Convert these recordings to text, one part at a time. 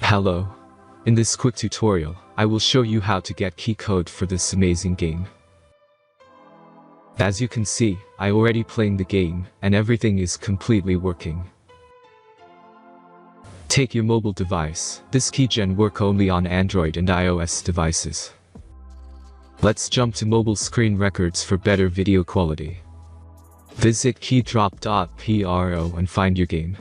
Hello. In this quick tutorial, I will show you how to get key code for this amazing game. As you can see, I already playing the game, and everything is completely working. Take your mobile device. This keygen work only on Android and iOS devices. Let's jump to mobile screen records for better video quality. Visit keydrop.pro and find your game.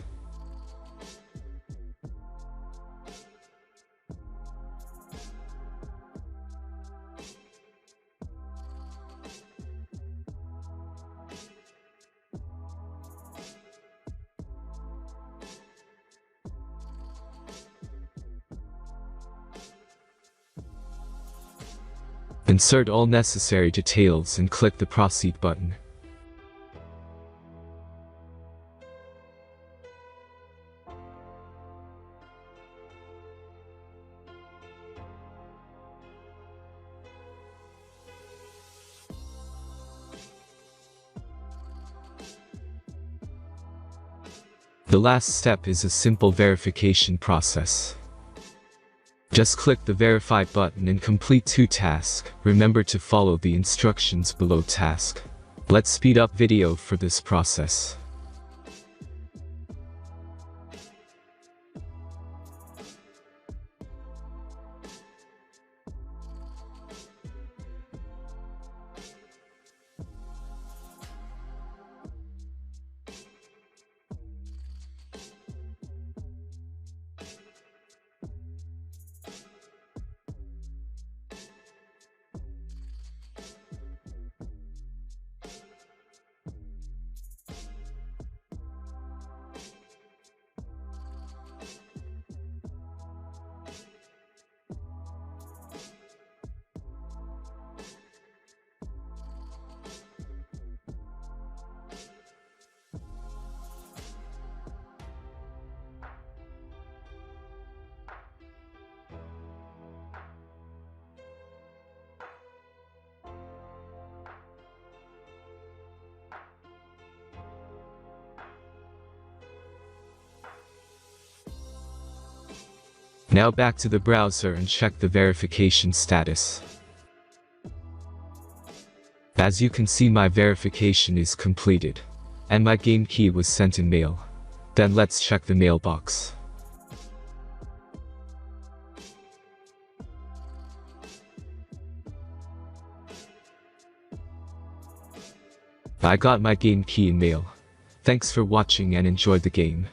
Insert all necessary details and click the Proceed button. The last step is a simple verification process. Just click the Verify button and complete 2 tasks. Remember to follow the instructions below task. Let's speed up video for this process. Now back to the browser and check the verification status. As you can see, my verification is completed, and my game key was sent in mail. Then let's check the mailbox. I got my game key in mail. Thanks for watching and enjoy the game.